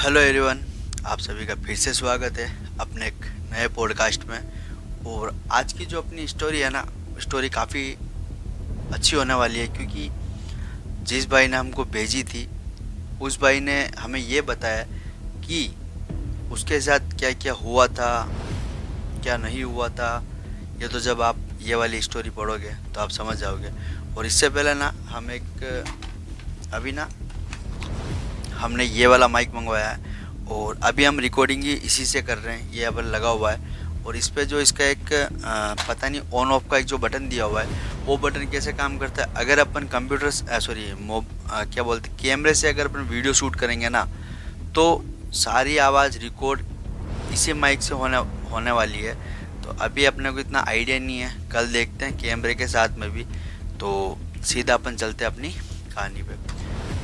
Hello everyone, आप सभी का फिर से स्वागत है अपने एक नए पॉडकास्ट में। और आज की जो अपनी स्टोरी है ना, स्टोरी काफ़ी अच्छी होने वाली है, क्योंकि जिस भाई ने हमको भेजी थी उस भाई ने हमें ये बताया कि उसके साथ क्या क्या हुआ था, क्या नहीं हुआ था। ये तो जब आप ये वाली स्टोरी पढ़ोगे तो आप समझ जाओगे। और इससे पहले ना हम एक अभी ना हमने ये वाला माइक मंगवाया है और अभी हम रिकॉर्डिंग ही इसी से कर रहे हैं। ये अब लगा हुआ है और इस पे जो इसका एक पता नहीं ऑन ऑफ का एक जो बटन दिया हुआ है, वो बटन कैसे काम करता है। अगर अपन कंप्यूटर सॉरी क्या बोलते कैमरे से अगर अपन वीडियो शूट करेंगे ना, तो सारी आवाज़ रिकॉर्ड इसी माइक से होने होने वाली है। तो अभी अपने को इतना आइडिया नहीं है, कल देखते हैं कैमरे के साथ में भी। तो सीधा अपन चलते हैं अपनी कहानी पे।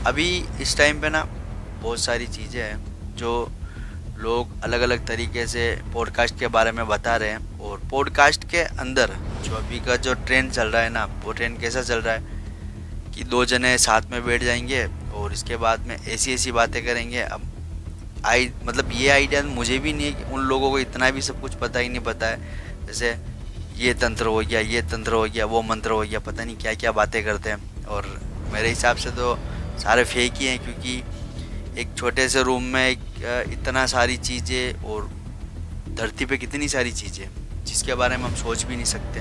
अभी इस टाइम पे ना बहुत सारी चीज़ें हैं जो लोग अलग अलग तरीके से पॉडकास्ट के बारे में बता रहे हैं। और पॉडकास्ट के अंदर जो अभी का जो ट्रेंड चल रहा है ना, वो ट्रेंड कैसा चल रहा है कि दो जने साथ में बैठ जाएंगे और इसके बाद में ऐसी ऐसी बातें करेंगे। अब मतलब ये आइडिया मुझे भी नहीं है कि उन लोगों को इतना भी सब कुछ पता ही नहीं पता है। जैसे ये तंत्र हो गया, ये तंत्र हो गया, वो मंत्र हो गया, पता नहीं क्या क्या बातें करते हैं। और मेरे हिसाब से तो सारे फेक ही हैं, क्योंकि एक छोटे से रूम में इतना सारी चीज़ें और धरती पे कितनी सारी चीज़ें जिसके बारे में हम सोच भी नहीं सकते।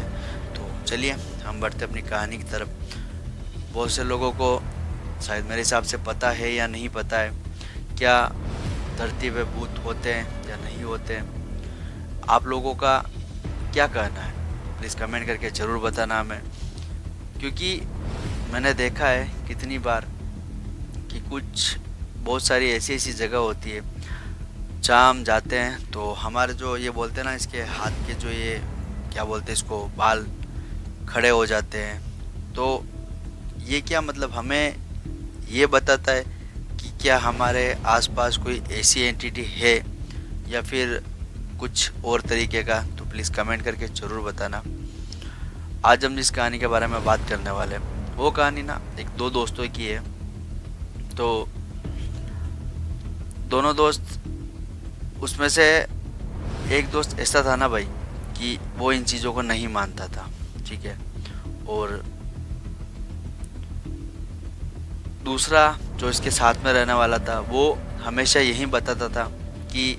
तो चलिए हम बढ़ते अपनी कहानी की तरफ। बहुत से लोगों को शायद मेरे हिसाब से पता है या नहीं पता है, क्या धरती पे भूत होते हैं या नहीं होते हैं। आप लोगों का क्या कहना है, प्लीज़ कमेंट करके ज़रूर बताना हमें। क्योंकि मैंने देखा है कितनी बार कि कुछ बहुत सारी ऐसी ऐसी जगह होती है जहाँ हम जाते हैं तो हमारे जो ये बोलते हैं ना, इसके हाथ के जो ये क्या बोलते हैं इसको, बाल खड़े हो जाते हैं। तो ये क्या मतलब हमें ये बताता है कि क्या हमारे आसपास कोई ऐसी एंटिटी है या फिर कुछ और तरीके का। तो प्लीज़ कमेंट करके ज़रूर बताना। आज हम जिस कहानी के बारे में बात करने वाले हैं वो कहानी ना एक दो दोस्तों की है। तो दोनों दोस्त, उसमें से एक दोस्त ऐसा था ना भाई कि वो इन चीज़ों को नहीं मानता था, ठीक है। और दूसरा जो इसके साथ में रहने वाला था वो हमेशा यही बताता था कि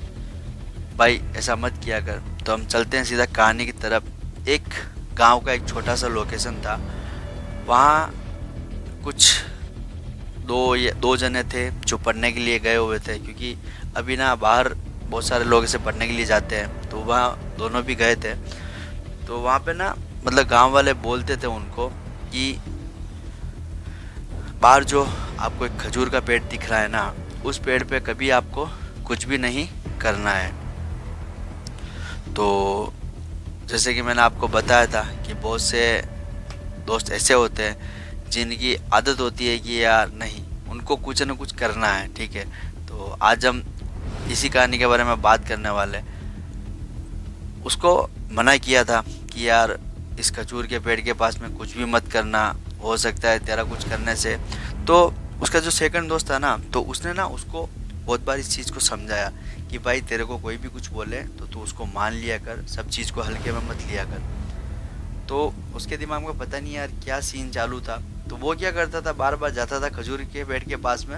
भाई ऐसा मत किया कर। तो हम चलते हैं सीधा कहानी की तरफ। एक गांव का एक छोटा सा लोकेशन था। वहाँ कुछ दो जने थे जो पढ़ने के लिए गए हुए थे, क्योंकि अभी ना बाहर बहुत सारे लोग ऐसे पढ़ने के लिए जाते हैं। तो वहाँ दोनों भी गए थे। तो वहाँ पे ना मतलब गांव वाले बोलते थे उनको कि बाहर जो आपको एक खजूर का पेड़ दिख रहा है ना, उस पेड़ पे कभी आपको कुछ भी नहीं करना है। तो जैसे कि मैंने आपको बताया था कि बहुत से दोस्त ऐसे होते हैं जिनकी आदत होती है कि यार नहीं, उनको कुछ ना कुछ करना है, ठीक है। तो आज हम इसी कहानी के बारे में बात करने वाले हैं। उसको मना किया था कि यार इस खजूर के पेड़ के पास में कुछ भी मत करना, हो सकता है तेरा कुछ करने से। तो उसका जो सेकंड दोस्त था ना, तो उसने ना उसको बहुत बार इस चीज़ को समझाया कि भाई तेरे को कोई भी कुछ बोले तो तू उसको मान लिया कर, सब चीज़ को हल्के में मत लिया कर। तो उसके दिमाग में पता नहीं यार क्या सीन चालू था। तो वो क्या करता था, बार बार जाता था खजूर के पेड़ के पास में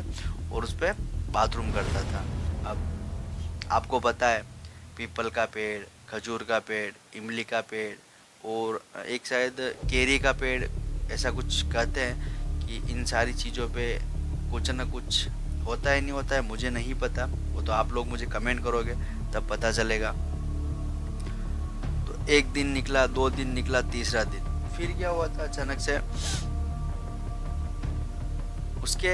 और उस पर बाथरूम करता था। अब आपको पता है पीपल का पेड़, खजूर का पेड़, इमली का पेड़ और एक शायद केरी का पेड़, ऐसा कुछ कहते हैं कि इन सारी चीज़ों पे कुछ ना कुछ होता है, नहीं होता है मुझे नहीं पता। वो तो आप लोग मुझे कमेंट करोगे तब पता चलेगा। तो एक दिन निकला, दो दिन निकला, तीसरा दिन फिर क्या हुआ था, अचानक से उसके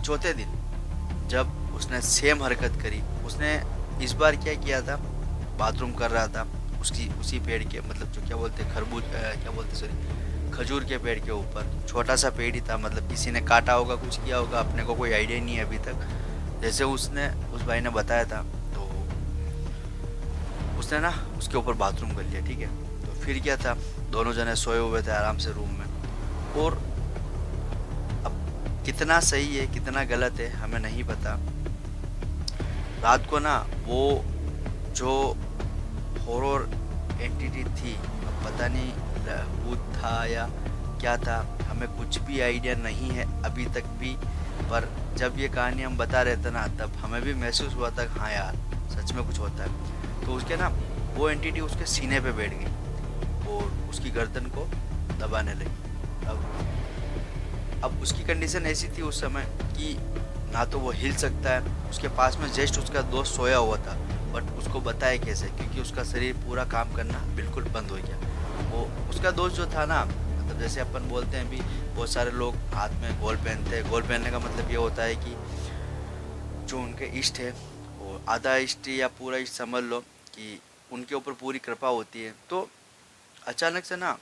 चौथे दिन जब उसने सेम हरकत करी, उसने इस बार क्या किया था, बाथरूम कर रहा था उसकी उसी पेड़ के, मतलब जो क्या बोलते खरबूज क्या बोलते सॉरी खजूर के पेड़ के ऊपर। छोटा सा पेड़ ही था, मतलब किसी ने काटा होगा, कुछ किया होगा, अपने को कोई आइडिया नहीं है अभी तक। जैसे उसने उस भाई ने बताया था तो उसने ना उसके ऊपर बाथरूम कर लिया, ठीक है। तो फिर क्या था, दोनों जने सोए हुए थे आराम से रूम में। और अब कितना सही है कितना गलत है हमें नहीं पता। रात को ना वो जो हॉरर एंटिटी थी, अब पता नहीं भूत था या क्या था, हमें कुछ भी आइडिया नहीं है अभी तक भी। पर जब ये कहानी हम बता रहे थे ना, तब हमें भी महसूस हुआ था कि हाँ यार सच में कुछ होता है। तो उसके ना वो एंटिटी उसके सीने पे बैठ गई और उसकी गर्दन को दबाने लगी। अब उसकी कंडीशन ऐसी थी उस समय कि ना तो वो हिल सकता है, उसके पास में जस्ट उसका दोस्त सोया हुआ था, बट उसको बताए कैसे, क्योंकि उसका शरीर पूरा काम करना बिल्कुल बंद हो गया। वो उसका दोस्त जो था ना, मतलब जैसे अपन बोलते हैं भी बहुत सारे लोग हाथ में गोल पहनते हैं। गोल पहनने का मतलब ये होता है कि जो उनके इष्ट है वो आधा इष्ट या पूरा इष्ट समझ लो कि उनके ऊपर पूरी कृपा होती है। तो अचानक से ना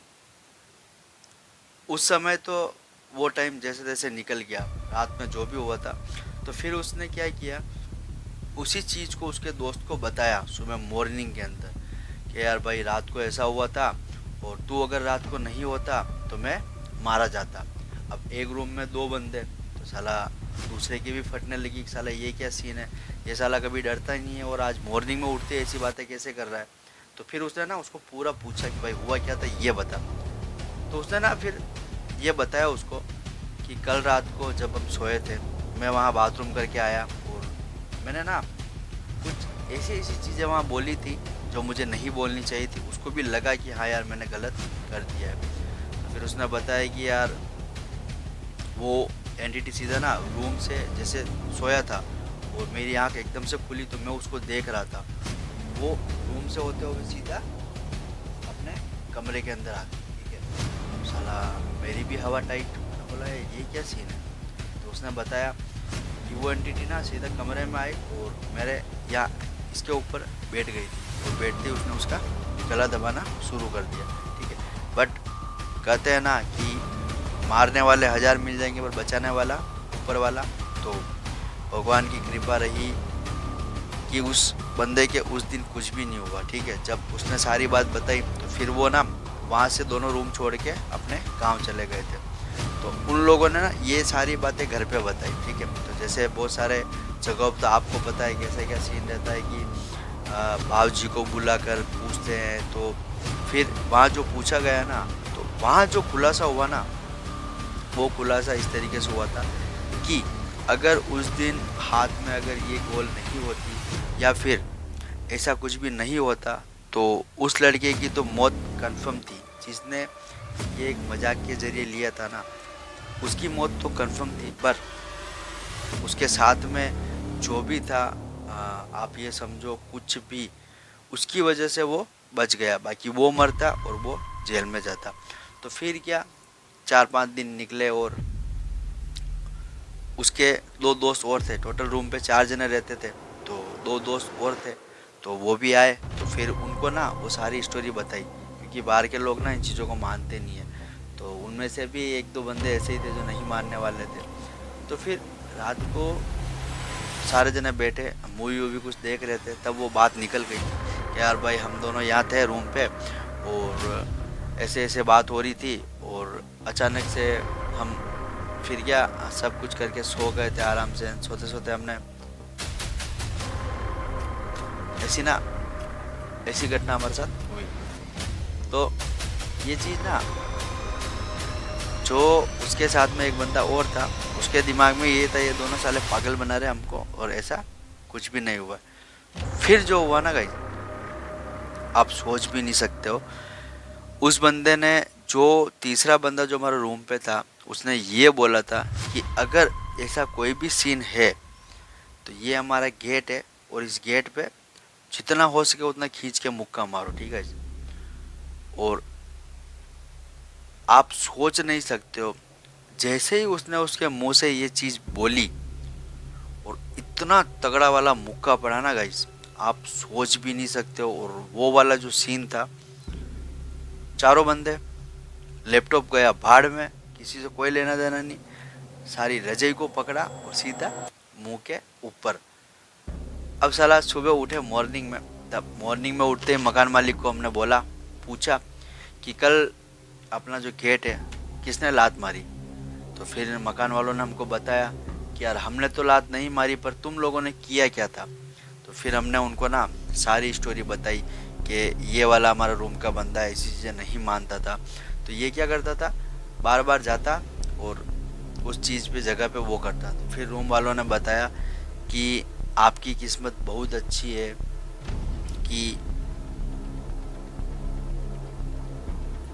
उस समय तो वो टाइम जैसे तैसे निकल गया, रात में जो भी हुआ था। तो फिर उसने क्या किया, उसी चीज़ को उसके दोस्त को बताया सुबह मॉर्निंग के अंदर कि यार भाई रात को ऐसा हुआ था और तू अगर रात को नहीं होता तो मैं मारा जाता। अब एक रूम में दो बंदे, तो साला दूसरे की भी फटने लगी कि साला ये क्या सीन है, ये साला कभी डरता ही नहीं है और आज मॉर्निंग में उठते ऐसी बातें कैसे कर रहा है। तो फिर उसने ना उसको पूरा पूछा कि भाई हुआ क्या था ये बता। तो उसने ना फिर ये बताया उसको कि कल रात को जब हम सोए थे, मैं वहाँ बाथरूम करके आया और मैंने ना कुछ ऐसी ऐसी चीज़ें वहाँ बोली थी जो मुझे नहीं बोलनी चाहिए थी। उसको भी लगा कि हाँ यार मैंने गलत कर दिया है। तो फिर उसने बताया कि यार वो एंटिटी सीधा ना रूम से जैसे सोया था और मेरी आंख एकदम से खुली तो मैं उसको देख रहा था। वो रूम से होते हुए सीधा अपने कमरे के अंदर आ गई। ठीक है, साला मेरी भी हवा टाइट। मैंने बोला ये क्या सीन है। तो उसने बताया कि वो एंटिटी ना सीधा कमरे में आई और मेरे यहाँ इसके ऊपर बैठ गई थी और बैठते ही उसने उसका गला दबाना शुरू कर दिया। ठीक है, बट कहते हैं ना कि मारने वाले हज़ार मिल जाएंगे पर बचाने वाला ऊपर वाला। तो भगवान की कृपा रही कि उस बंदे के उस दिन कुछ भी नहीं हुआ। ठीक है, जब उसने सारी बात बताई तो फिर वो ना वहाँ से दोनों रूम छोड़ के अपने गांव चले गए थे। तो उन लोगों ने ना ये सारी बातें घर पे बताई। ठीक है, तो जैसे बहुत सारे जगहों पर तो आपको पता है कैसा क्या सीन रहता है कि भाव जी को बुलाकर पूछते हैं। तो फिर वहाँ जो पूछा गया ना, तो वहाँ जो खुलासा हुआ ना, वो खुलासा इस तरीके से हुआ था कि अगर उस दिन हाथ में अगर ये गोल नहीं होती या फिर ऐसा कुछ भी नहीं होता तो उस लड़के की तो मौत कंफर्म थी। जिसने ये एक मजाक के जरिए लिया था ना, उसकी मौत तो कंफर्म थी। पर उसके साथ में जो भी था, आप ये समझो कुछ भी, उसकी वजह से वो बच गया, बाकी वो मरता और वो जेल में जाता। तो फिर क्या, 4-5 दिन निकले और उसके दो दोस्त और थे। टोटल रूम पे 4 जने रहते थे, तो दो दोस्त और थे तो वो भी आए। तो फिर उनको ना वो सारी स्टोरी बताई, क्योंकि बाहर के लोग ना इन चीज़ों को मानते नहीं हैं। तो उनमें से भी 1-2 बंदे ऐसे ही थे जो नहीं मानने वाले थे। तो फिर रात को सारे जने बैठे मूवी वूवी कुछ देख रहे थे, तब वो बात निकल गई कि यार भाई हम दोनों यहाँ थे रूम पे और ऐसे ऐसे बात हो रही थी और अचानक से हम फिर क्या सब कुछ करके सो गए थे आराम से। सोते सोते हमने ऐसी ना ऐसी घटना हमारे साथ हुई। तो ये चीज़ ना, जो उसके साथ में एक बंदा और था, उसके दिमाग में ये था ये दोनों साले पागल बना रहे हमको और ऐसा कुछ भी नहीं हुआ। फिर जो हुआ ना गाइस, आप सोच भी नहीं सकते हो। उस बंदे ने, जो तीसरा बंदा जो हमारे रूम पे था, उसने ये बोला था कि अगर ऐसा कोई भी सीन है तो ये हमारा गेट है और इस गेट पे जितना हो सके उतना खींच के मुक्का मारो। ठीक है, और आप सोच नहीं सकते हो, जैसे ही उसने उसके मुंह से ये चीज़ बोली और इतना तगड़ा वाला मुक्का पड़ा ना गाइस, आप सोच भी नहीं सकते हो। और वो वाला जो सीन था, चारों बंदे, लैपटॉप गया भाड़ में, किसी से कोई लेना देना नहीं, सारी रजाई को पकड़ा और सीधा मुंह के ऊपर। अब साला सुबह उठे मॉर्निंग में, तब मॉर्निंग में उठते ही मकान मालिक को हमने बोला, पूछा कि कल अपना जो गेट है किसने लात मारी। तो फिर मकान वालों ने हमको बताया कि यार हमने तो लात नहीं मारी, पर तुम लोगों ने किया क्या था। तो फिर हमने उनको ना सारी स्टोरी बताई कि ये वाला हमारा रूम का बंदा ऐसी चीज़ें नहीं मानता था। तो ये क्या करता था, बार बार जाता और उस चीज़ पे जगह पे वो करता। तो फिर रूम वालों ने बताया कि आपकी किस्मत बहुत अच्छी है कि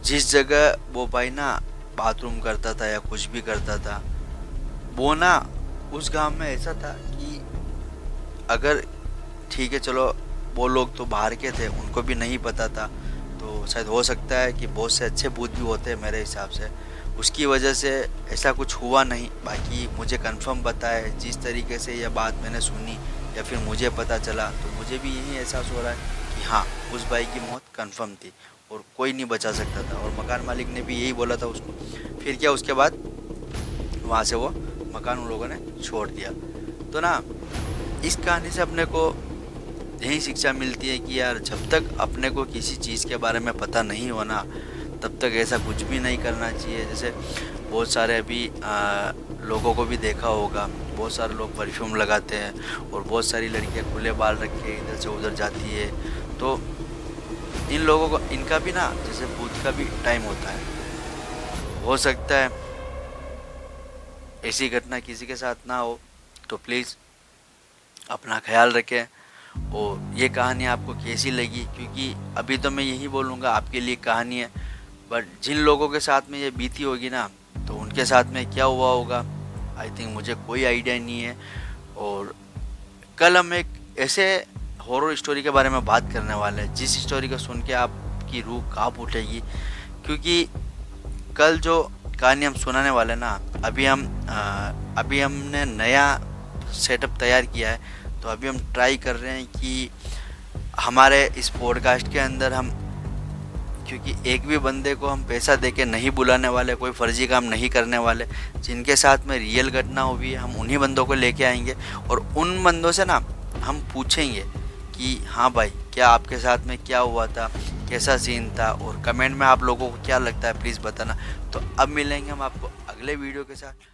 जिस जगह वो भाई ना बाथरूम करता था या कुछ भी करता था, वो ना उस गांव में ऐसा था कि अगर ठीक है चलो वो लोग तो बाहर के थे, उनको भी नहीं पता था, तो शायद हो सकता है कि बहुत से अच्छे भूत भी होते हैं मेरे हिसाब से, उसकी वजह से ऐसा कुछ हुआ नहीं। बाकी मुझे कंफर्म पता है, जिस तरीके से यह बात मैंने सुनी या फिर मुझे पता चला, तो मुझे भी यही एहसास हो रहा है कि हाँ उस भाई की मौत कंफर्म थी और कोई नहीं बचा सकता था। और मकान मालिक ने भी यही बोला था उसको। फिर क्या, उसके बाद वहाँ से वो मकान उन लोगों ने छोड़ दिया। तो ना इस कहानी से अपने को यही शिक्षा मिलती है कि यार जब तक अपने को किसी चीज़ के बारे में पता नहीं होना, तब तक ऐसा कुछ भी नहीं करना चाहिए। जैसे बहुत सारे अभी लोगों को भी देखा होगा, बहुत सारे लोग परफ्यूम लगाते हैं और बहुत सारी लड़कियां खुले बाल रख के इधर से उधर जाती है। तो इन लोगों को, इनका भी ना जैसे भूत का भी टाइम होता है, हो सकता है ऐसी घटना किसी के साथ ना हो। तो प्लीज़ अपना ख्याल रखें। और ये कहानी आपको कैसी लगी, क्योंकि अभी तो मैं यही बोलूँगा आपके लिए कहानी है, बट जिन लोगों के साथ में ये बीती होगी ना, तो उनके साथ में क्या हुआ होगा आई थिंक मुझे कोई आइडिया नहीं है। और कल हम एक ऐसे हॉरर स्टोरी के बारे में बात करने वाले हैं जिस स्टोरी को सुन के आपकी रूह काँप उठेगी। क्योंकि कल जो कहानी हम सुनाने वाले ना, अभी हमने नया सेटअप तैयार किया है। तो अभी हम ट्राई कर रहे हैं कि हमारे इस पॉडकास्ट के अंदर हम, क्योंकि एक भी बंदे को हम पैसा देके नहीं बुलाने वाले, कोई फर्जी काम नहीं करने वाले, जिनके साथ में रियल घटना हुई है हम उन्हीं बंदों को लेके आएंगे और उन बंदों से ना हम पूछेंगे कि हाँ भाई क्या आपके साथ में क्या हुआ था, कैसा सीन था, और कमेंट में आप लोगों को क्या लगता है प्लीज़ बताना। तो अब मिलेंगे हम आपको अगले वीडियो के साथ।